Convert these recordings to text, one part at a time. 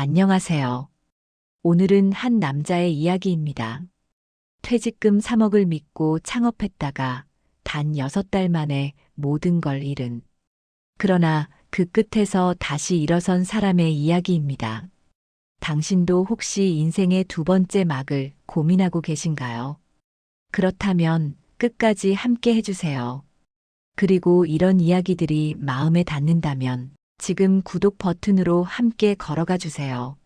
안녕하세요. 오늘은 한 남자의 이야기입니다. 퇴직금 3억을 믿고 창업했다가 단 6달 만에 모든 걸 잃은. 그러나 그 끝에서 다시 일어선 사람의 이야기입니다. 당신도 혹시 인생의 두 번째 막을 고민하고 계신가요? 그렇다면 끝까지 함께 해주세요. 그리고 이런 이야기들이 마음에 닿는다면 지금 구독 버튼으로 함께 걸어가 주세요.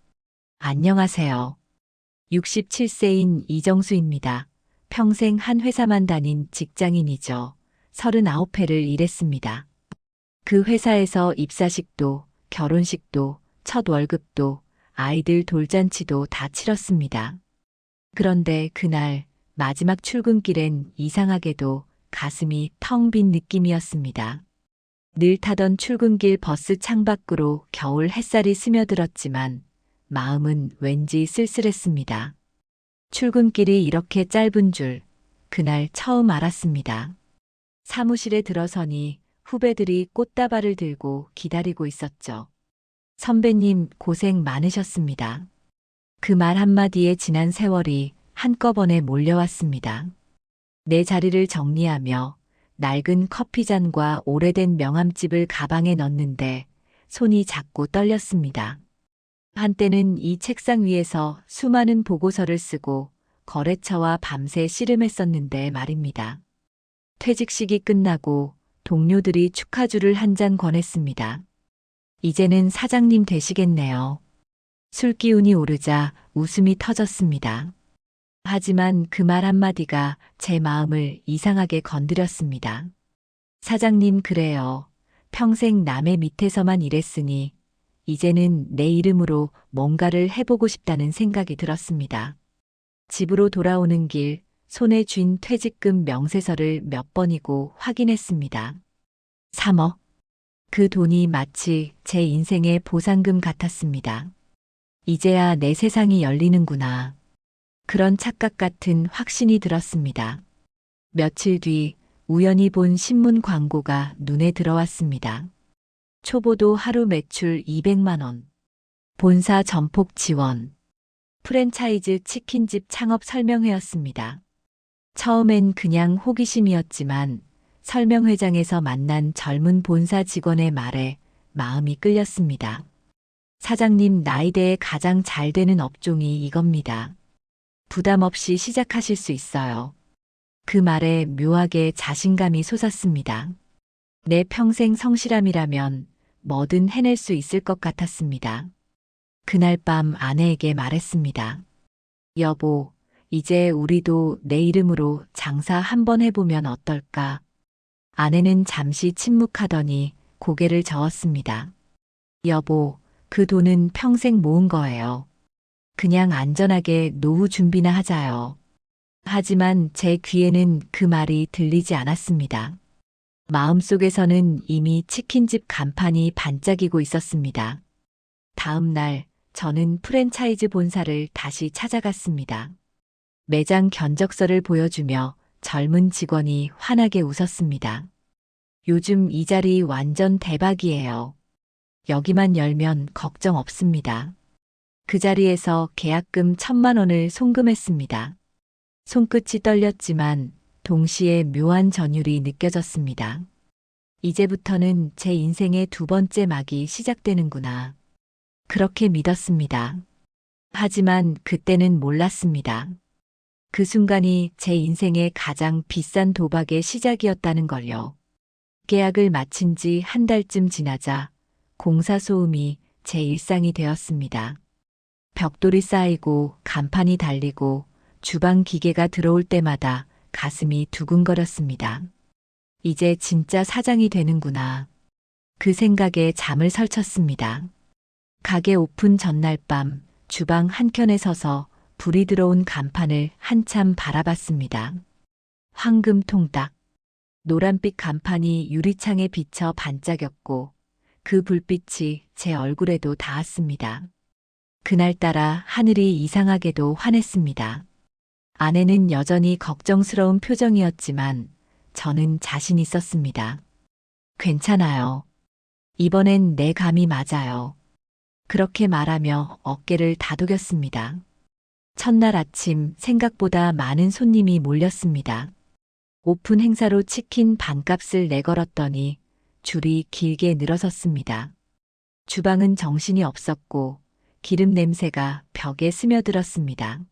안녕하세요. 67세인 이정수입니다. 평생 한 회사만 다닌 직장인이죠. 39회를 일했습니다. 그 회사에서 입사식도, 결혼식도, 첫 월급도, 아이들 돌잔치도 다 치렀습니다. 그런데 그날 마지막 출근길엔 이상하게도 가슴이 텅 빈 느낌이었습니다. 늘 타던 출근길 버스 창밖으로 겨울 햇살이 스며들었지만 마음은 왠지 쓸쓸했습니다. 출근길이 이렇게 짧은 줄 그날 처음 알았습니다. 사무실에 들어서니 후배들이 꽃다발을 들고 기다리고 있었죠. 선배님 고생 많으셨습니다. 그 말 한마디에 지난 세월이 한꺼번에 몰려왔습니다. 내 자리를 정리하며 낡은 커피잔과 오래된 명함집을 가방에 넣는데 손이 자꾸 떨렸습니다. 한때는 이 책상 위에서 수많은 보고서를 쓰고 거래처와 밤새 씨름했었는데 말입니다. 퇴직식이 끝나고 동료들이 축하주를 한 잔 권했습니다. 이제는 사장님 되시겠네요. 술 기운이 오르자 웃음이 터졌습니다. 하지만 그 말 한마디가 제 마음을 이상하게 건드렸습니다. 사장님 그래요. 평생 남의 밑에서만 일했으니 이제는 내 이름으로 뭔가를 해보고 싶다는 생각이 들었습니다. 집으로 돌아오는 길 손에 쥔 퇴직금 명세서를 몇 번이고 확인했습니다. 3억. 그 돈이 마치 제 인생의 보상금 같았습니다. 이제야 내 세상이 열리는구나. 그런 착각 같은 확신이 들었습니다. 며칠 뒤 우연히 본 신문 광고가 눈에 들어왔습니다. 초보도 하루 매출 200만 원. 본사 전폭 지원. 프랜차이즈 치킨집 창업 설명회였습니다. 처음엔 그냥 호기심이었지만 설명회장에서 만난 젊은 본사 직원의 말에 마음이 끌렸습니다. 사장님 나이대에 가장 잘 되는 업종이 이겁니다. 부담 없이 시작하실 수 있어요. 그 말에 묘하게 자신감이 솟았습니다. 내 평생 성실함이라면 뭐든 해낼 수 있을 것 같았습니다. 그날 밤 아내에게 말했습니다. 여보, 이제 우리도 내 이름으로 장사 한번 해보면 어떨까? 아내는 잠시 침묵하더니 고개를 저었습니다. 여보, 그 돈은 평생 모은 거예요. 그냥 안전하게 노후 준비나 하자요. 하지만 제 귀에는 그 말이 들리지 않았습니다. 마음속에서는 이미 치킨집 간판이 반짝이고 있었습니다. 다음 날 저는 프랜차이즈 본사를 다시 찾아갔습니다. 매장 견적서를 보여주며 젊은 직원이 환하게 웃었습니다. 요즘 이 자리 완전 대박이에요. 여기만 열면 걱정 없습니다. 그 자리에서 계약금 1,000만 원을 송금했습니다. 손끝이 떨렸지만 동시에 묘한 전율이 느껴졌습니다. 이제부터는 제 인생의 두 번째 막이 시작되는구나. 그렇게 믿었습니다. 하지만 그때는 몰랐습니다. 그 순간이 제 인생의 가장 비싼 도박의 시작이었다는 걸요. 계약을 마친 지 한 달쯤 지나자 공사 소음이 제 일상이 되었습니다. 벽돌이 쌓이고 간판이 달리고 주방 기계가 들어올 때마다 가슴이 두근거렸습니다. 이제 진짜 사장이 되는구나. 그 생각에 잠을 설쳤습니다. 가게 오픈 전날 밤 주방 한켠에 서서 불이 들어온 간판을 한참 바라봤습니다. 황금 통닭. 노란빛 간판이 유리창에 비쳐 반짝였고 그 불빛이 제 얼굴에도 닿았습니다. 그날따라 하늘이 이상하게도 환했습니다. 아내는 여전히 걱정스러운 표정이었지만 저는 자신 있었습니다. 괜찮아요. 이번엔 내 감이 맞아요. 그렇게 말하며 어깨를 다독였습니다. 첫날 아침 생각보다 많은 손님이 몰렸습니다. 오픈 행사로 치킨 반값을 내걸었더니 줄이 길게 늘어섰습니다. 주방은 정신이 없었고 기름 냄새가 벽에 스며들었습니다.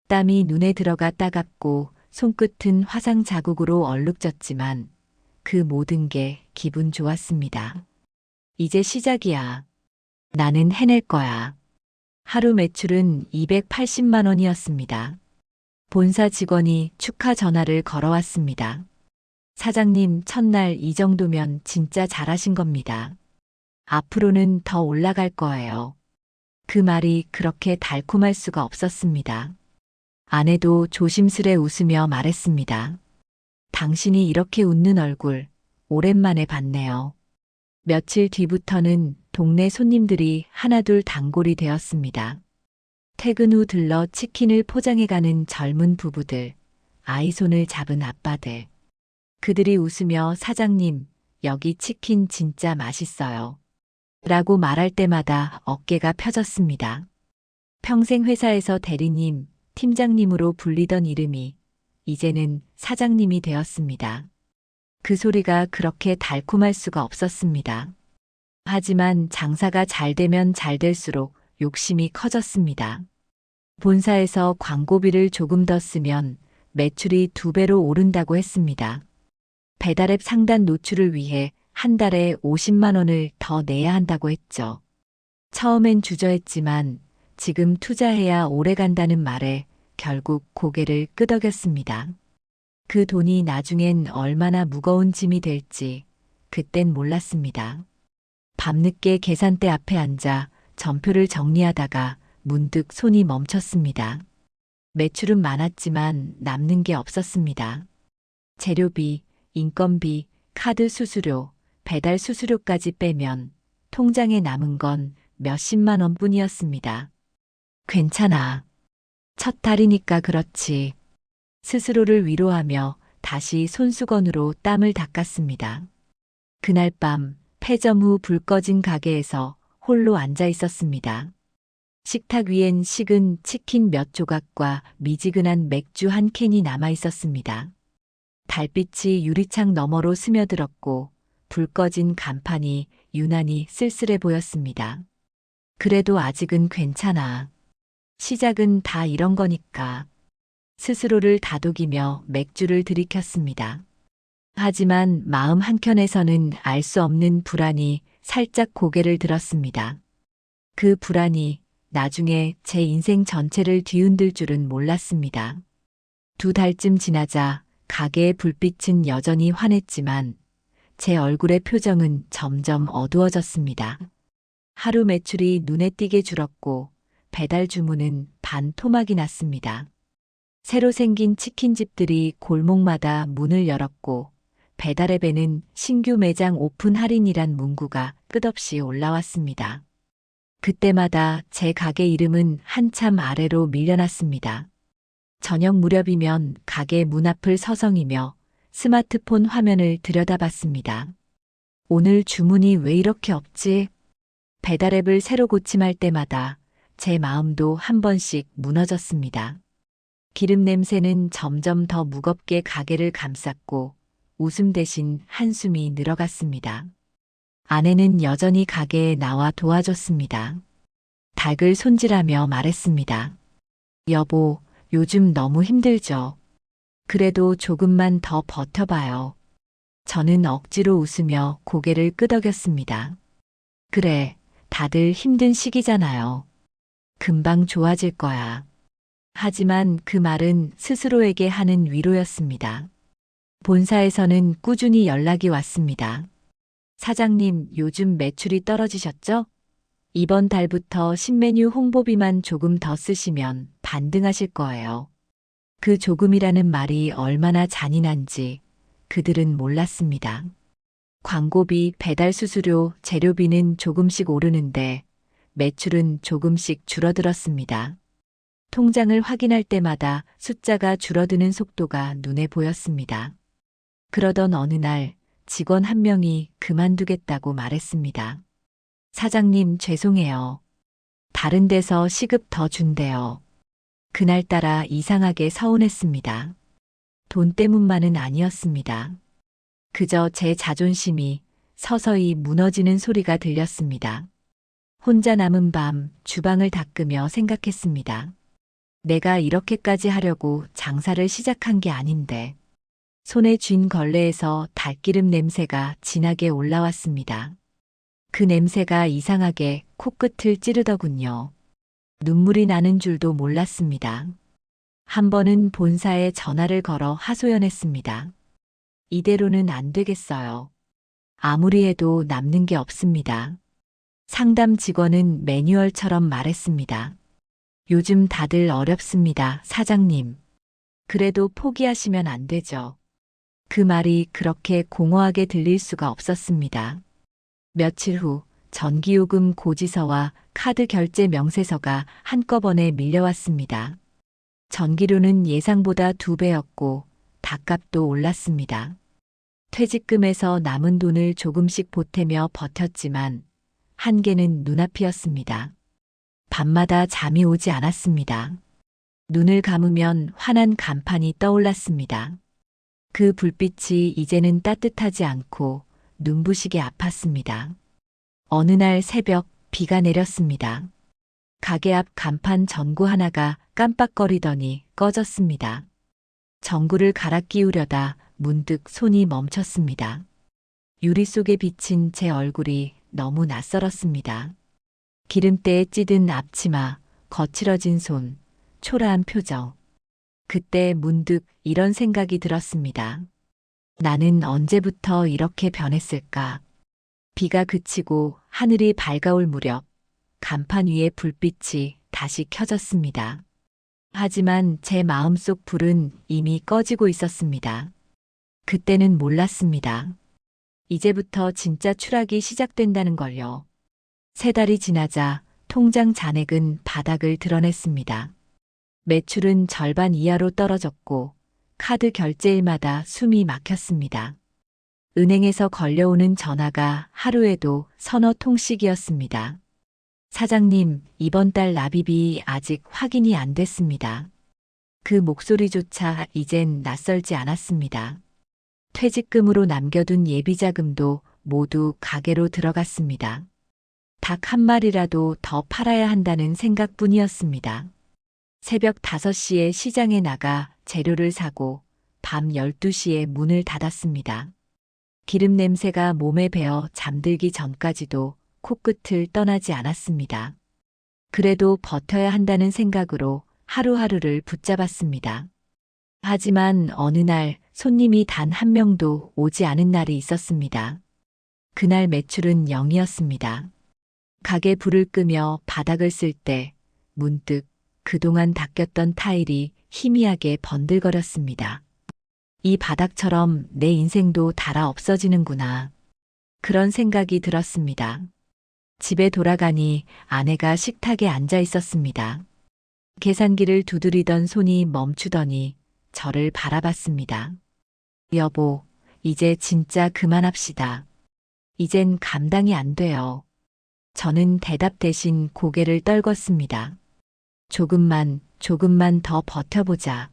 땀이 눈에 들어가 따갑고 손끝은 화상 자국으로 얼룩졌지만 그 모든 게 기분 좋았습니다. 이제 시작이야. 나는 해낼 거야. 하루 매출은 280만 원이었습니다. 본사 직원이 축하 전화를 걸어왔습니다. 사장님, 첫날 이 정도면 진짜 잘하신 겁니다. 앞으로는 더 올라갈 거예요. 그 말이 그렇게 달콤할 수가 없었습니다. 아내도 조심스레 웃으며 말했습니다. 당신이 이렇게 웃는 얼굴 오랜만에 봤네요. 며칠 뒤부터는 동네 손님들이 하나둘 단골이 되었습니다. 퇴근 후 들러 치킨을 포장해가는 젊은 부부들, 아이 손을 잡은 아빠들. 그들이 웃으며 사장님, 여기 치킨 진짜 맛있어요. 라고 말할 때마다 어깨가 펴졌습니다. 평생 회사에서 대리님, 팀장님으로 불리던 이름이 이제는 사장님이 되었습니다. 그 소리가 그렇게 달콤할 수가 없었습니다. 하지만 장사가 잘 되면 잘 될수록 욕심이 커졌습니다. 본사에서 광고비를 조금 더 쓰면 매출이 2배로 오른다고 했습니다. 배달앱 상단 노출을 위해 한 달에 50만 원을 더 내야 한다고 했죠. 처음엔 주저했지만 지금 투자해야 오래 간다는 말에 결국 고개를 끄덕였습니다. 그 돈이 나중엔 얼마나 무거운 짐이 될지 그땐 몰랐습니다. 밤늦게 계산대 앞에 앉아 전표를 정리하다가 문득 손이 멈췄습니다. 매출은 많았지만 남는 게 없었습니다. 재료비, 인건비, 카드 수수료, 배달 수수료까지 빼면 통장에 남은 건 몇십만 원뿐이었습니다. 괜찮아. 첫 달이니까 그렇지. 스스로를 위로하며 다시 손수건으로 땀을 닦았습니다. 그날 밤 폐점 후 불 꺼진 가게에서 홀로 앉아 있었습니다. 식탁 위엔 식은 치킨 몇 조각과 미지근한 맥주 한 캔이 남아 있었습니다. 달빛이 유리창 너머로 스며들었고 불 꺼진 간판이 유난히 쓸쓸해 보였습니다. 그래도 아직은 괜찮아. 시작은 다 이런 거니까. 스스로를 다독이며 맥주를 들이켰습니다. 하지만 마음 한켠에서는 알 수 없는 불안이 살짝 고개를 들었습니다. 그 불안이 나중에 제 인생 전체를 뒤흔들 줄은 몰랐습니다. 2달쯤 지나자 가게의 불빛은 여전히 환했지만 제 얼굴의 표정은 점점 어두워졌습니다. 하루 매출이 눈에 띄게 줄었고 배달 주문은 반 토막이 났습니다. 새로 생긴 치킨집들이 골목마다 문을 열었고 배달앱에는 신규 매장 오픈 할인이란 문구가 끝없이 올라왔습니다. 그때마다 제 가게 이름은 한참 아래로 밀려났습니다. 저녁 무렵이면 가게 문 앞을 서성이며 스마트폰 화면을 들여다봤습니다. 오늘 주문이 왜 이렇게 없지? 배달앱을 새로 고침할 때마다 제 마음도 한 번씩 무너졌습니다. 기름 냄새는 점점 더 무겁게 가게를 감쌌고 웃음 대신 한숨이 늘어갔습니다. 아내는 여전히 가게에 나와 도와줬습니다. 닭을 손질하며 말했습니다. 여보, 요즘 너무 힘들죠? 그래도 조금만 더 버텨봐요. 저는 억지로 웃으며 고개를 끄덕였습니다. 그래, 다들 힘든 시기잖아요. 금방 좋아질 거야. 하지만 그 말은 스스로에게 하는 위로였습니다. 본사에서는 꾸준히 연락이 왔습니다. 사장님, 요즘 매출이 떨어지셨죠? 이번 달부터 신메뉴 홍보비만 조금 더 쓰시면 반등하실 거예요. 그 조금이라는 말이 얼마나 잔인한지 그들은 몰랐습니다. 광고비, 배달 수수료, 재료비는 조금씩 오르는데 매출은 조금씩 줄어들었습니다. 통장을 확인할 때마다 숫자가 줄어드는 속도가 눈에 보였습니다. 그러던 어느 날 직원 한 명이 그만두겠다고 말했습니다. 사장님, 죄송해요. 다른 데서 시급 더 준대요. 그날따라 이상하게 서운했습니다. 돈 때문만은 아니었습니다. 그저 제 자존심이 서서히 무너지는 소리가 들렸습니다. 혼자 남은 밤 주방을 닦으며 생각했습니다. 내가 이렇게까지 하려고 장사를 시작한 게 아닌데. 손에 쥔 걸레에서 달기름 냄새가 진하게 올라왔습니다. 그 냄새가 이상하게 코끝을 찌르더군요. 눈물이 나는 줄도 몰랐습니다. 한 번은 본사에 전화를 걸어 하소연했습니다. 이대로는 안 되겠어요. 아무리 해도 남는 게 없습니다. 상담 직원은 매뉴얼처럼 말했습니다. 요즘 다들 어렵습니다, 사장님. 그래도 포기하시면 안 되죠. 그 말이 그렇게 공허하게 들릴 수가 없었습니다. 며칠 후 전기요금 고지서와 카드 결제 명세서가 한꺼번에 밀려왔습니다. 전기료는 예상보다 2배였고 닭값도 올랐습니다. 퇴직금에서 남은 돈을 조금씩 보태며 버텼지만 한계는 눈앞이었습니다. 밤마다 잠이 오지 않았습니다. 눈을 감으면 환한 간판이 떠올랐습니다. 그 불빛이 이제는 따뜻하지 않고 눈부시게 아팠습니다. 어느 날 새벽 비가 내렸습니다. 가게 앞 간판 전구 하나가 깜빡거리더니 꺼졌습니다. 전구를 갈아 끼우려다 문득 손이 멈췄습니다. 유리 속에 비친 제 얼굴이 너무 낯설었습니다. 기름때에 찌든 앞치마, 거칠어진 손, 초라한 표정. 그때 문득 이런 생각이 들었습니다. 나는 언제부터 이렇게 변했을까? 비가 그치고 하늘이 밝아올 무렵 간판 위에 불빛이 다시 켜졌습니다. 하지만 제 마음속 불은 이미 꺼지고 있었습니다. 그때는 몰랐습니다. 이제부터 진짜 추락이 시작된다는 걸요. 3달이 지나자 통장 잔액은 바닥을 드러냈습니다. 매출은 절반 이하로 떨어졌고 카드 결제일마다 숨이 막혔습니다. 은행에서 걸려오는 전화가 하루에도 서너 통씩이었습니다. 사장님, 이번 달 납입이 아직 확인이 안 됐습니다. 그 목소리조차 이젠 낯설지 않았습니다. 퇴직금으로 남겨둔 예비자금도 모두 가게로 들어갔습니다. 닭 한 마리라도 더 팔아야 한다는 생각뿐이었습니다. 새벽 5시에 시장에 나가 재료를 사고 밤 12시에 문을 닫았습니다. 기름 냄새가 몸에 배어 잠들기 전까지도 코끝을 떠나지 않았습니다. 그래도 버텨야 한다는 생각으로 하루하루를 붙잡았습니다. 하지만 어느 날 손님이 단 한 명도 오지 않은 날이 있었습니다. 그날 매출은 0이었습니다. 가게 불을 끄며 바닥을 쓸 때 문득 그동안 닦였던 타일이 희미하게 번들거렸습니다. 이 바닥처럼 내 인생도 닳아 없어지는구나. 그런 생각이 들었습니다. 집에 돌아가니 아내가 식탁에 앉아 있었습니다. 계산기를 두드리던 손이 멈추더니 저를 바라봤습니다. 여보, 이제 진짜 그만합시다. 이젠 감당이 안 돼요. 저는 대답 대신 고개를 떨궜습니다. 조금만 더 버텨보자.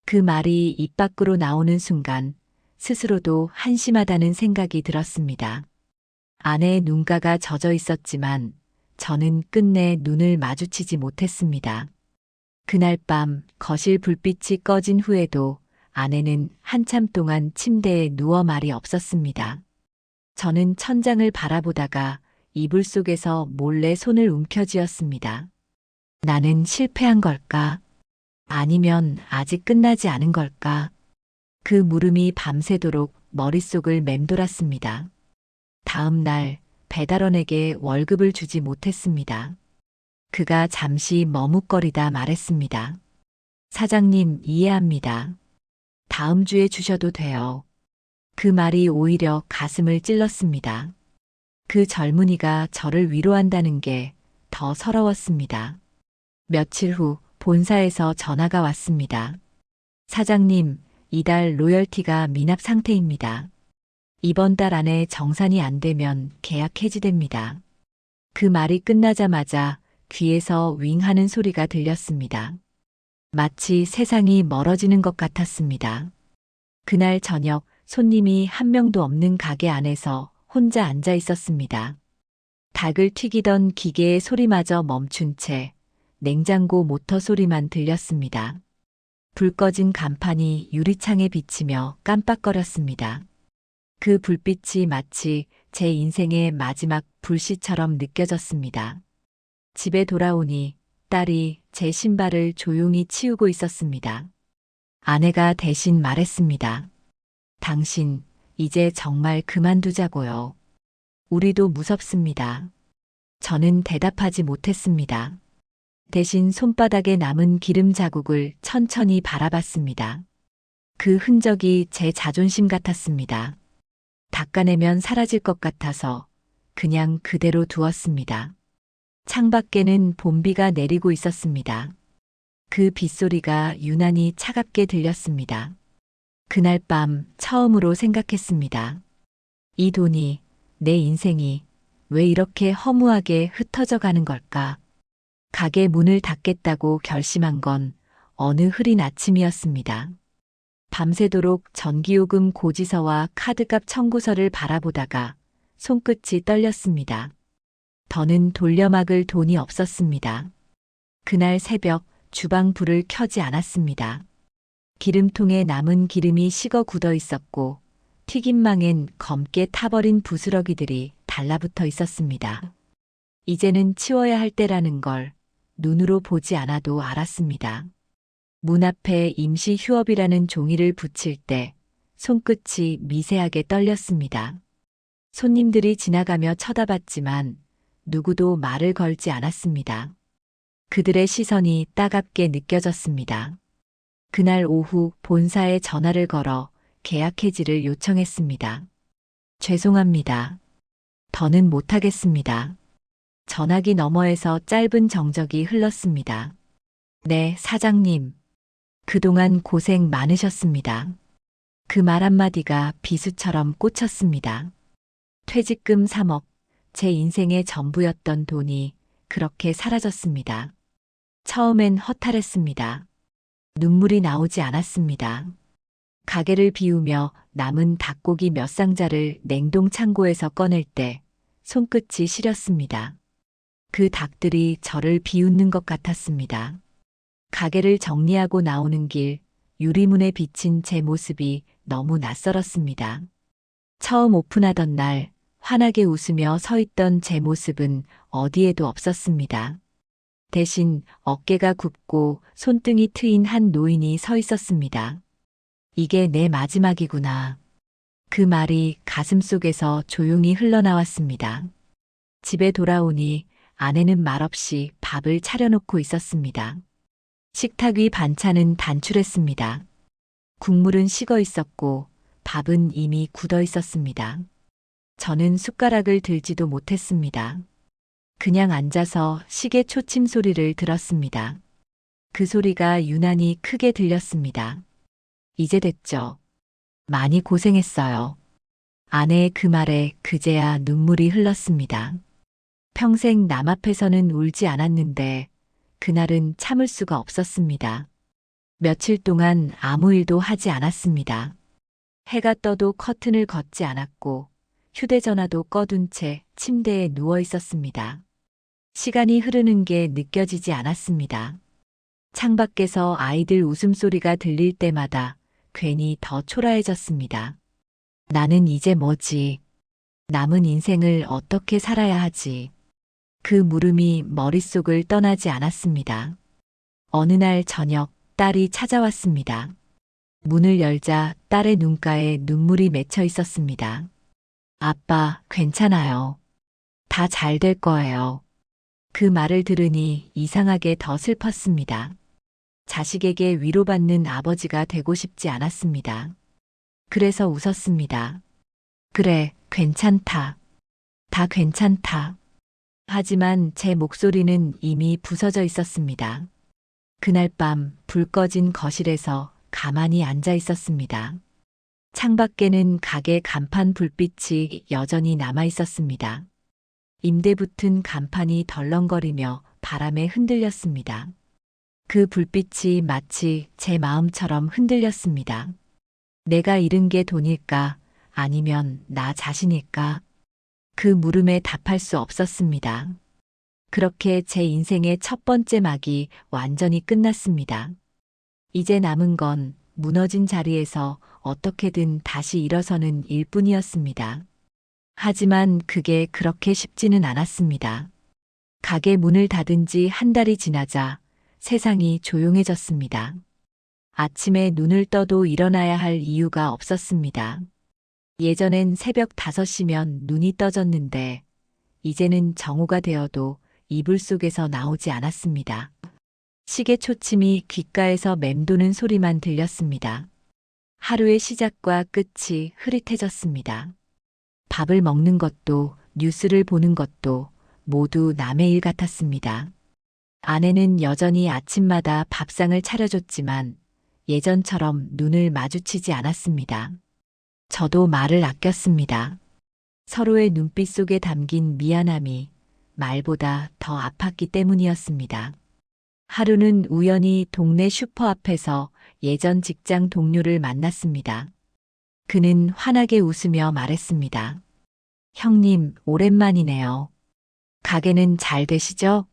그 말이 입 밖으로 나오는 순간 스스로도 한심하다는 생각이 들었습니다. 아내의 눈가가 젖어 있었지만 저는 끝내 눈을 마주치지 못했습니다. 그날 밤 거실 불빛이 꺼진 후에도 아내는 한참 동안 침대에 누워 말이 없었습니다. 저는 천장을 바라보다가 이불 속에서 몰래 손을 움켜쥐었습니다. 나는 실패한 걸까? 아니면 아직 끝나지 않은 걸까? 그 물음이 밤새도록 머릿속을 맴돌았습니다. 다음 날 배달원에게 월급을 주지 못했습니다. 그가 잠시 머뭇거리다 말했습니다. 사장님, 이해합니다. 다음 주에 주셔도 돼요. 그 말이 오히려 가슴을 찔렀습니다. 그 젊은이가 저를 위로한다는 게 더 서러웠습니다. 며칠 후 본사에서 전화가 왔습니다. 사장님, 이달 로열티가 미납 상태입니다. 이번 달 안에 정산이 안 되면 계약 해지됩니다. 그 말이 끝나자마자 귀에서 윙 하는 소리가 들렸습니다. 마치 세상이 멀어지는 것 같았습니다. 그날 저녁 손님이 한 명도 없는 가게 안에서 혼자 앉아 있었습니다. 닭을 튀기던 기계의 소리마저 멈춘 채 냉장고 모터 소리만 들렸습니다. 불 꺼진 간판이 유리창에 비치며 깜빡거렸습니다. 그 불빛이 마치 제 인생의 마지막 불씨처럼 느껴졌습니다. 집에 돌아오니 딸이 제 신발을 조용히 치우고 있었습니다. 아내가 대신 말했습니다. 당신, 이제 정말 그만두자고요. 우리도 무섭습니다. 저는 대답하지 못했습니다. 대신 손바닥에 남은 기름 자국을 천천히 바라봤습니다. 그 흔적이 제 자존심 같았습니다. 닦아내면 사라질 것 같아서 그냥 그대로 두었습니다. 창밖에는 봄비가 내리고 있었습니다. 그 빗소리가 유난히 차갑게 들렸습니다. 그날 밤 처음으로 생각했습니다. 이 돈이, 내 인생이 왜 이렇게 허무하게 흩어져 가는 걸까? 가게 문을 닫겠다고 결심한 건 어느 흐린 아침이었습니다. 밤새도록 전기요금 고지서와 카드값 청구서를 바라보다가 손끝이 떨렸습니다. 더는 돌려막을 돈이 없었습니다. 그날 새벽 주방 불을 켜지 않았습니다. 기름통에 남은 기름이 식어 굳어 있었고 튀김망엔 검게 타버린 부스러기들이 달라붙어 있었습니다. 이제는 치워야 할 때라는 걸 눈으로 보지 않아도 알았습니다. 문 앞에 임시 휴업이라는 종이를 붙일 때 손끝이 미세하게 떨렸습니다. 손님들이 지나가며 쳐다봤지만 누구도 말을 걸지 않았습니다. 그들의 시선이 따갑게 느껴졌습니다. 그날 오후 본사에 전화를 걸어 계약 해지를 요청했습니다. 죄송합니다. 더는 못하겠습니다. 전화기 너머에서 짧은 정적이 흘렀습니다. 네, 사장님. 그동안 고생 많으셨습니다. 그 말 한마디가 비수처럼 꽂혔습니다. 퇴직금 3억, 제 인생의 전부였던 돈이 그렇게 사라졌습니다. 처음엔 허탈했습니다. 눈물이 나오지 않았습니다. 가게를 비우며 남은 닭고기 몇 상자를 냉동 창고에서 꺼낼 때 손끝이 시렸습니다. 그 닭들이 저를 비웃는 것 같았습니다. 가게를 정리하고 나오는 길, 유리문에 비친 제 모습이 너무 낯설었습니다. 처음 오픈하던 날, 환하게 웃으며 서 있던 제 모습은 어디에도 없었습니다. 대신 어깨가 굽고 손등이 트인 한 노인이 서 있었습니다. 이게 내 마지막이구나. 그 말이 가슴속에서 조용히 흘러나왔습니다. 집에 돌아오니 아내는 말없이 밥을 차려놓고 있었습니다. 식탁 위 반찬은 단출했습니다. 국물은 식어 있었고 밥은 이미 굳어 있었습니다. 저는 숟가락을 들지도 못했습니다. 그냥 앉아서 시계 초침 소리를 들었습니다. 그 소리가 유난히 크게 들렸습니다. 이제 됐죠. 많이 고생했어요. 아내의 그 말에 그제야 눈물이 흘렀습니다. 평생 남 앞에서는 울지 않았는데 그날은 참을 수가 없었습니다. 며칠 동안 아무 일도 하지 않았습니다. 해가 떠도 커튼을 걷지 않았고 휴대전화도 꺼둔 채 침대에 누워 있었습니다. 시간이 흐르는 게 느껴지지 않았습니다. 창밖에서 아이들 웃음소리가 들릴 때마다 괜히 더 초라해졌습니다. 나는 이제 뭐지? 남은 인생을 어떻게 살아야 하지? 그 물음이 머릿속을 떠나지 않았습니다. 어느 날 저녁 딸이 찾아왔습니다. 문을 열자 딸의 눈가에 눈물이 맺혀 있었습니다. 아빠, 괜찮아요. 다 잘 될 거예요. 그 말을 들으니 이상하게 더 슬펐습니다. 자식에게 위로받는 아버지가 되고 싶지 않았습니다. 그래서 웃었습니다. 그래, 괜찮다. 다 괜찮다. 하지만 제 목소리는 이미 부서져 있었습니다. 그날 밤 불 꺼진 거실에서 가만히 앉아 있었습니다. 창밖에는 가게 간판 불빛이 여전히 남아 있었습니다. 임대 붙은 간판이 덜렁거리며 바람에 흔들렸습니다. 그 불빛이 마치 제 마음처럼 흔들렸습니다. 내가 잃은 게 돈일까? 아니면 나 자신일까? 그 물음에 답할 수 없었습니다. 그렇게 제 인생의 첫 번째 막이 완전히 끝났습니다. 이제 남은 건 무너진 자리에서 어떻게든 다시 일어서는 일뿐이었습니다. 하지만 그게 그렇게 쉽지는 않았습니다. 가게 문을 닫은 지 한 달이 지나자 세상이 조용해졌습니다. 아침에 눈을 떠도 일어나야 할 이유가 없었습니다. 예전엔 새벽 5시면 눈이 떠졌는데 이제는 정오가 되어도 이불 속에서 나오지 않았습니다. 시계 초침이 귓가에서 맴도는 소리만 들렸습니다. 하루의 시작과 끝이 흐릿해졌습니다. 밥을 먹는 것도 뉴스를 보는 것도 모두 남의 일 같았습니다. 아내는 여전히 아침마다 밥상을 차려줬지만 예전처럼 눈을 마주치지 않았습니다. 저도 말을 아꼈습니다. 서로의 눈빛 속에 담긴 미안함이 말보다 더 아팠기 때문이었습니다. 하루는 우연히 동네 슈퍼 앞에서 예전 직장 동료를 만났습니다. 그는 환하게 웃으며 말했습니다. 형님, 오랜만이네요. 가게는 잘 되시죠?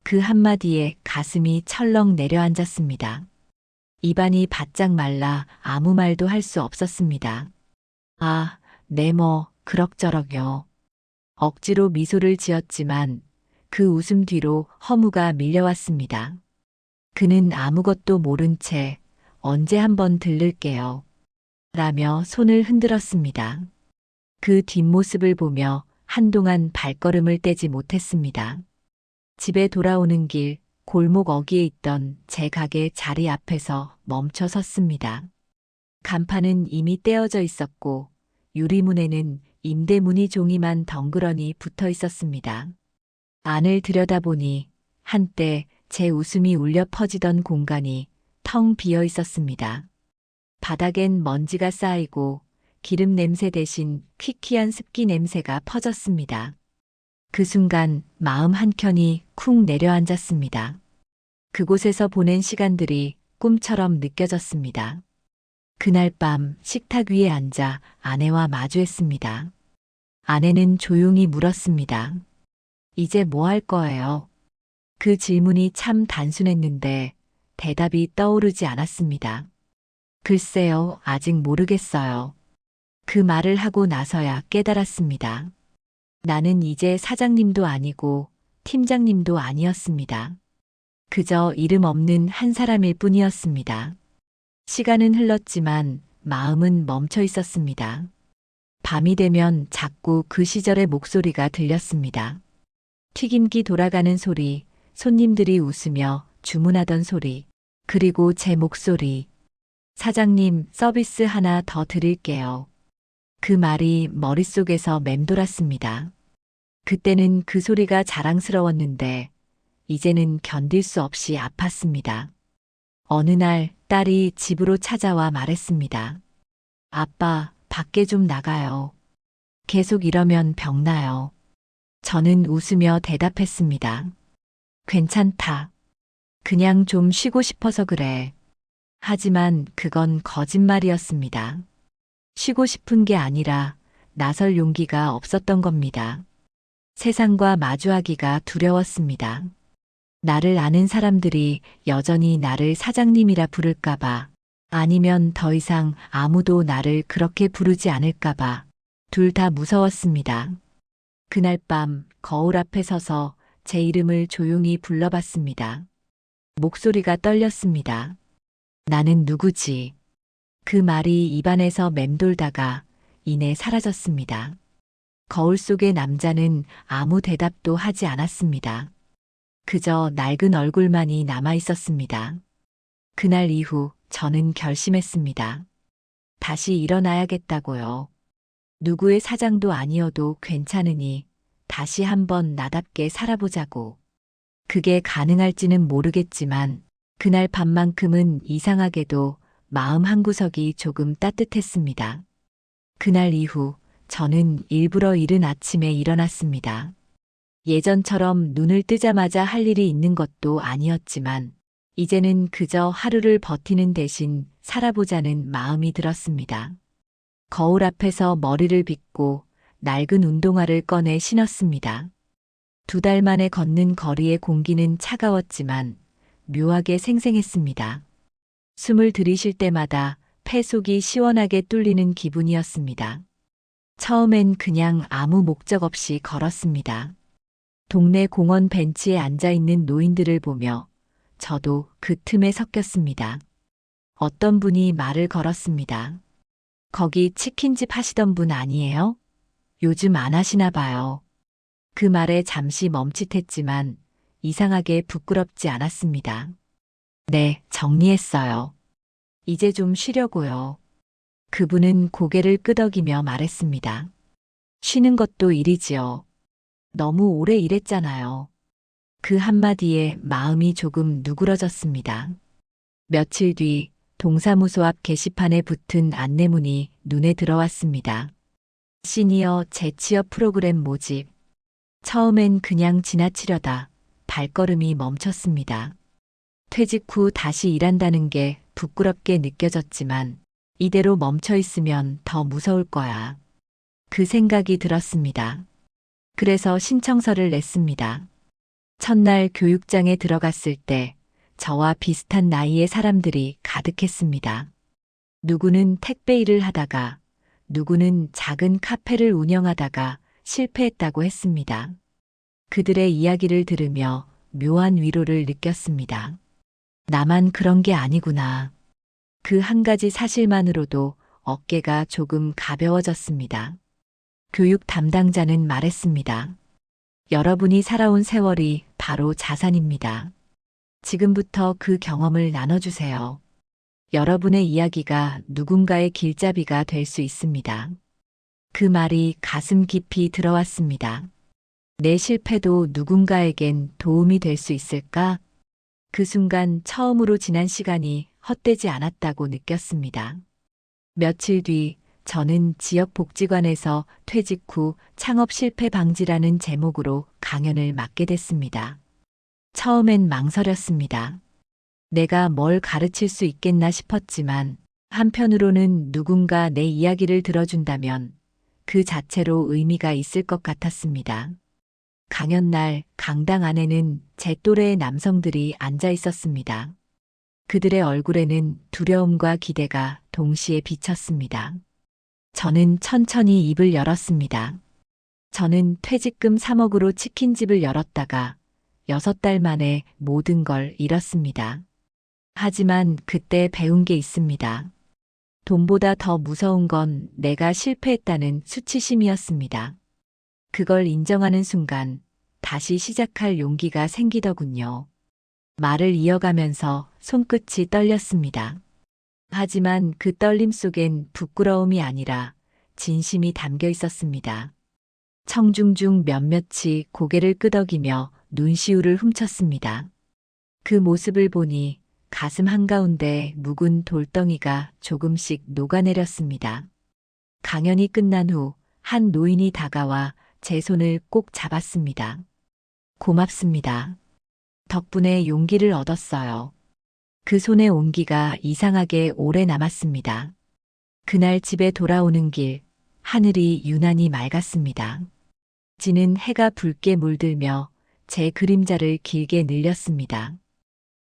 그 한마디에 가슴이 철렁 내려앉았습니다. 입안이 바짝 말라 아무 말도 할 수 없었습니다. 아, 네 그럭저럭요. 억지로 미소를 지었지만 그 웃음 뒤로 허무가 밀려왔습니다. 그는 아무것도 모른 채 언제 한번 들를게요. 라며 손을 흔들었습니다. 그 뒷모습을 보며 한동안 발걸음을 떼지 못했습니다. 집에 돌아오는 길 골목 어귀에 있던 제 가게 자리 앞에서 멈춰 섰습니다. 간판은 이미 떼어져 있었고 유리문에는 임대 문의 종이만 덩그러니 붙어 있었습니다. 안을 들여다보니 한때 제 웃음이 울려 퍼지던 공간이 텅 비어 있었습니다. 바닥엔 먼지가 쌓이고 기름 냄새 대신 퀴퀴한 습기 냄새가 퍼졌습니다. 그 순간 마음 한켠이 쿵 내려앉았습니다. 그곳에서 보낸 시간들이 꿈처럼 느껴졌습니다. 그날 밤 식탁 위에 앉아 아내와 마주했습니다. 아내는 조용히 물었습니다. 이제 뭐 할 거예요? 그 질문이 참 단순했는데 대답이 떠오르지 않았습니다. 글쎄요, 아직 모르겠어요. 그 말을 하고 나서야 깨달았습니다. 나는 이제 사장님도 아니고 팀장님도 아니었습니다. 그저 이름 없는 한 사람일 뿐이었습니다. 시간은 흘렀지만 마음은 멈춰 있었습니다. 밤이 되면 자꾸 그 시절의 목소리가 들렸습니다. 튀김기 돌아가는 소리, 손님들이 웃으며 주문하던 소리, 그리고 제 목소리. 사장님, 서비스 하나 더 드릴게요. 그 말이 머릿속에서 맴돌았습니다. 그때는 그 소리가 자랑스러웠는데 이제는 견딜 수 없이 아팠습니다. 어느 날 딸이 집으로 찾아와 말했습니다. 아빠, 밖에 좀 나가요. 계속 이러면 병나요. 저는 웃으며 대답했습니다. 괜찮다. 그냥 좀 쉬고 싶어서 그래. 하지만 그건 거짓말이었습니다. 쉬고 싶은 게 아니라 나설 용기가 없었던 겁니다. 세상과 마주하기가 두려웠습니다. 나를 아는 사람들이 여전히 나를 사장님이라 부를까봐, 아니면 더 이상 아무도 나를 그렇게 부르지 않을까봐, 둘 다 무서웠습니다. 그날 밤 거울 앞에 서서 제 이름을 조용히 불러봤습니다. 목소리가 떨렸습니다. 나는 누구지? 그 말이 입안에서 맴돌다가 이내 사라졌습니다. 거울 속의 남자는 아무 대답도 하지 않았습니다. 그저 낡은 얼굴만이 남아 있었습니다. 그날 이후 저는 결심했습니다. 다시 일어나야겠다고요. 누구의 사장도 아니어도 괜찮으니 다시 한번 나답게 살아보자고. 그게 가능할지는 모르겠지만 그날 밤만큼은 이상하게도 마음 한구석이 조금 따뜻했습니다. 그날 이후 저는 일부러 이른 아침에 일어났습니다. 예전처럼 눈을 뜨자마자 할 일이 있는 것도 아니었지만 이제는 그저 하루를 버티는 대신 살아보자는 마음이 들었습니다. 거울 앞에서 머리를 빗고 낡은 운동화를 꺼내 신었습니다. 2달 만에 걷는 거리의 공기는 차가웠지만 묘하게 생생했습니다. 숨을 들이쉴 때마다 폐속이 시원하게 뚫리는 기분이었습니다. 처음엔 그냥 아무 목적 없이 걸었습니다. 동네 공원 벤치에 앉아 있는 노인들을 보며 저도 그 틈에 섞였습니다. 어떤 분이 말을 걸었습니다. 거기 치킨집 하시던 분 아니에요? 요즘 안 하시나 봐요. 그 말에 잠시 멈칫했지만 이상하게 부끄럽지 않았습니다. 네, 정리했어요. 이제 좀 쉬려고요. 그분은 고개를 끄덕이며 말했습니다. 쉬는 것도 일이지요. 너무 오래 일했잖아요. 그 한마디에 마음이 조금 누그러졌습니다. 며칠 뒤 동사무소 앞 게시판에 붙은 안내문이 눈에 들어왔습니다. 시니어 재취업 프로그램 모집. 처음엔 그냥 지나치려다 발걸음이 멈췄습니다. 퇴직 후 다시 일한다는 게 부끄럽게 느껴졌지만 이대로 멈춰 있으면 더 무서울 거야. 그 생각이 들었습니다. 그래서 신청서를 냈습니다. 첫날 교육장에 들어갔을 때 저와 비슷한 나이의 사람들이 가득했습니다. 누구는 택배 일을 하다가 누구는 작은 카페를 운영하다가 실패했다고 했습니다. 그들의 이야기를 들으며 묘한 위로를 느꼈습니다. 나만 그런 게 아니구나. 그 한 가지 사실만으로도 어깨가 조금 가벼워졌습니다. 교육 담당자는 말했습니다. 여러분이 살아온 세월이 바로 자산입니다. 지금부터 그 경험을 나눠주세요. 여러분의 이야기가 누군가의 길잡이가 될 수 있습니다. 그 말이 가슴 깊이 들어왔습니다. 내 실패도 누군가에겐 도움이 될 수 있을까? 그 순간 처음으로 지난 시간이 헛되지 않았다고 느꼈습니다. 며칠 뒤 저는 지역복지관에서 퇴직 후 창업 실패 방지라는 제목으로 강연을 맡게 됐습니다. 처음엔 망설였습니다. 내가 뭘 가르칠 수 있겠나 싶었지만 한편으로는 누군가 내 이야기를 들어준다면 그 자체로 의미가 있을 것 같았습니다. 강연날 강당 안에는 제 또래의 남성들이 앉아 있었습니다. 그들의 얼굴에는 두려움과 기대가 동시에 비쳤습니다. 저는 천천히 입을 열었습니다. 저는 퇴직금 3억으로 치킨집을 열었다가 6달 만에 모든 걸 잃었습니다. 하지만 그때 배운 게 있습니다. 돈보다 더 무서운 건 내가 실패했다는 수치심이었습니다. 그걸 인정하는 순간 다시 시작할 용기가 생기더군요. 말을 이어가면서 손끝이 떨렸습니다. 하지만 그 떨림 속엔 부끄러움이 아니라 진심이 담겨 있었습니다. 청중 중 몇몇이 고개를 끄덕이며 눈시울을 훔쳤습니다. 그 모습을 보니 가슴 한가운데 묵은 돌덩이가 조금씩 녹아내렸습니다. 강연이 끝난 후 한 노인이 다가와 제 손을 꼭 잡았습니다. 고맙습니다. 덕분에 용기를 얻었어요. 그 손의 온기가 이상하게 오래 남았습니다. 그날 집에 돌아오는 길, 하늘이 유난히 맑았습니다. 지는 해가 붉게 물들며 제 그림자를 길게 늘렸습니다.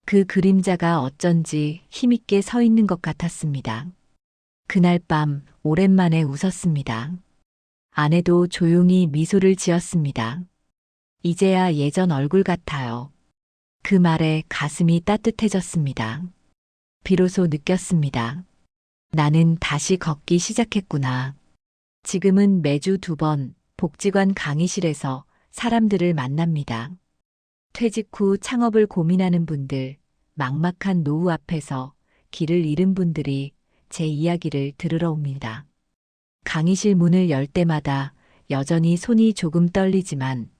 그 그림자가 어쩐지 힘있게 서 있는 것 같았습니다. 그날 밤 오랜만에 웃었습니다. 아내도 조용히 미소를 지었습니다. 이제야 예전 얼굴 같아요. 그 말에 가슴이 따뜻해졌습니다. 비로소 느꼈습니다. 나는 다시 걷기 시작했구나. 지금은 매주 2번 복지관 강의실에서 사람들을 만납니다. 퇴직 후 창업을 고민하는 분들, 막막한 노후 앞에서 길을 잃은 분들이 제 이야기를 들으러 옵니다. 강의실 문을 열 때마다 여전히 손이 조금 떨리지만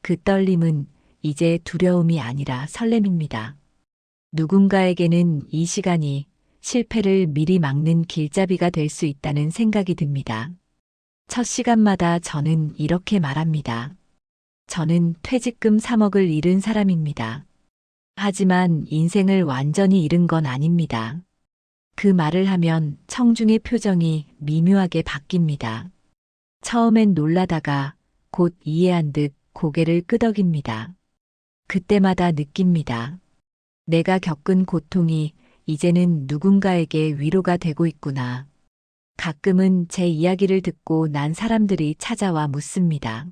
그 떨림은 이제 두려움이 아니라 설렘입니다. 누군가에게는 이 시간이 실패를 미리 막는 길잡이가 될 수 있다는 생각이 듭니다. 첫 시간마다 저는 이렇게 말합니다. 저는 퇴직금 3억을 잃은 사람입니다. 하지만 인생을 완전히 잃은 건 아닙니다. 그 말을 하면 청중의 표정이 미묘하게 바뀝니다. 처음엔 놀라다가 곧 이해한 듯 고개를 끄덕입니다. 그때마다 느낍니다. 내가 겪은 고통이 이제는 누군가에게 위로가 되고 있구나. 가끔은 제 이야기를 듣고 난 사람들이 찾아와 묻습니다.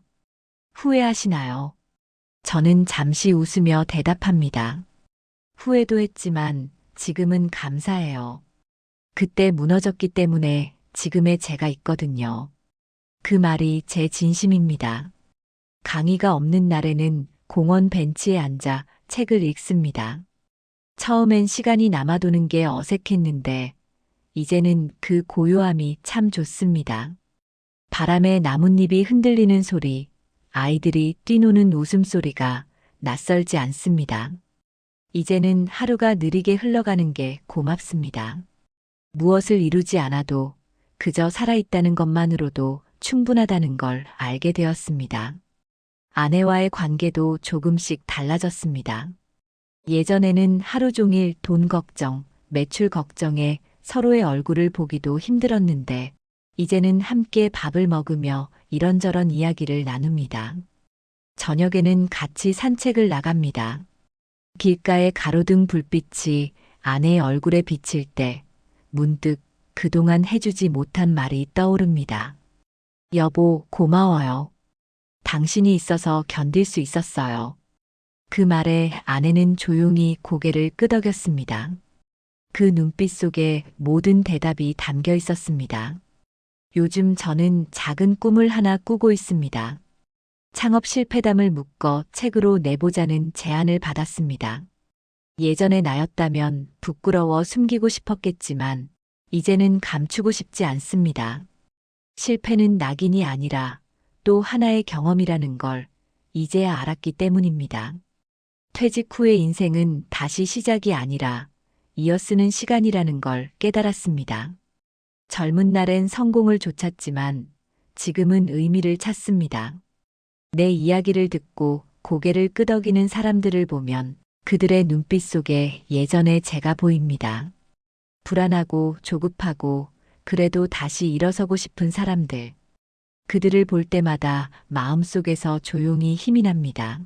후회하시나요? 저는 잠시 웃으며 대답합니다. 후회도 했지만 지금은 감사해요. 그때 무너졌기 때문에 지금의 제가 있거든요. 그 말이 제 진심입니다. 강의가 없는 날에는 공원 벤치에 앉아 책을 읽습니다. 처음엔 시간이 남아도는 게 어색했는데 이제는 그 고요함이 참 좋습니다. 바람에 나뭇잎이 흔들리는 소리, 아이들이 뛰노는 웃음소리가 낯설지 않습니다. 이제는 하루가 느리게 흘러가는 게 고맙습니다. 무엇을 이루지 않아도 그저 살아있다는 것만으로도 충분하다는 걸 알게 되었습니다. 아내와의 관계도 조금씩 달라졌습니다. 예전에는 하루 종일 돈 걱정, 매출 걱정에 서로의 얼굴을 보기도 힘들었는데 이제는 함께 밥을 먹으며 이런저런 이야기를 나눕니다. 저녁에는 같이 산책을 나갑니다. 길가의 가로등 불빛이 아내의 얼굴에 비칠 때 문득 그동안 해주지 못한 말이 떠오릅니다. 여보, 고마워요. 당신이 있어서 견딜 수 있었어요. 그 말에 아내는 조용히 고개를 끄덕였습니다. 그 눈빛 속에 모든 대답이 담겨 있었습니다. 요즘 저는 작은 꿈을 하나 꾸고 있습니다. 창업 실패담을 묶어 책으로 내보자는 제안을 받았습니다. 예전의 나였다면 부끄러워 숨기고 싶었겠지만 이제는 감추고 싶지 않습니다. 실패는 낙인이 아니라 또 하나의 경험이라는 걸 이제야 알았기 때문입니다. 퇴직 후의 인생은 다시 시작이 아니라 이어쓰는 시간이라는 걸 깨달았습니다. 젊은 날엔 성공을 좇았지만 지금은 의미를 찾습니다. 내 이야기를 듣고 고개를 끄덕이는 사람들을 보면 그들의 눈빛 속에 예전의 제가 보입니다. 불안하고 조급하고 그래도 다시 일어서고 싶은 사람들. 그들을 볼 때마다 마음속에서 조용히 힘이 납니다.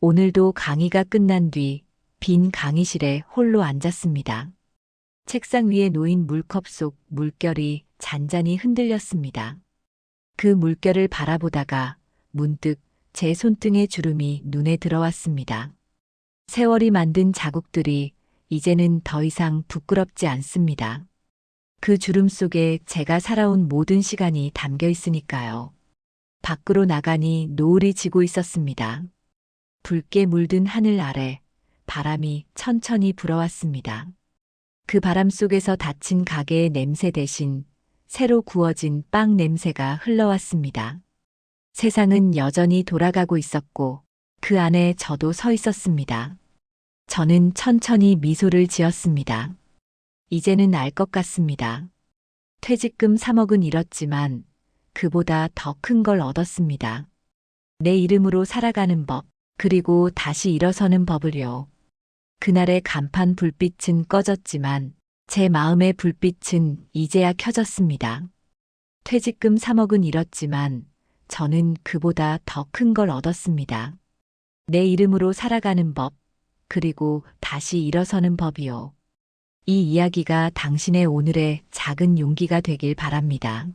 오늘도 강의가 끝난 뒤 빈 강의실에 홀로 앉았습니다. 책상 위에 놓인 물컵 속 물결이 잔잔히 흔들렸습니다. 그 물결을 바라보다가 문득 제 손등의 주름이 눈에 들어왔습니다. 세월이 만든 자국들이 이제는 더 이상 부끄럽지 않습니다. 그 주름 속에 제가 살아온 모든 시간이 담겨 있으니까요. 밖으로 나가니 노을이 지고 있었습니다. 붉게 물든 하늘 아래 바람이 천천히 불어왔습니다. 그 바람 속에서 닫힌 가게의 냄새 대신 새로 구워진 빵 냄새가 흘러왔습니다. 세상은 여전히 돌아가고 있었고 그 안에 저도 서 있었습니다. 저는 천천히 미소를 지었습니다. 이제는 알 것 같습니다. 퇴직금 3억은 잃었지만 그보다 더 큰 걸 얻었습니다. 내 이름으로 살아가는 법, 그리고 다시 일어서는 법을요. 그날의 간판 불빛은 꺼졌지만 제 마음의 불빛은 이제야 켜졌습니다. 퇴직금 3억은 잃었지만 저는 그보다 더 큰 걸 얻었습니다. 내 이름으로 살아가는 법, 그리고 다시 일어서는 법이요. 이 이야기가 당신의 오늘의 작은 용기가 되길 바랍니다.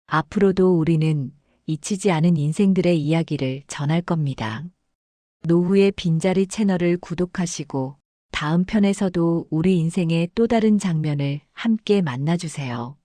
앞으로도 우리는 잊히지 않은 인생들의 이야기를 전할 겁니다. 노후의 빈자리 채널을 구독하시고 다음 편에서도 우리 인생의 또 다른 장면을 함께 만나주세요.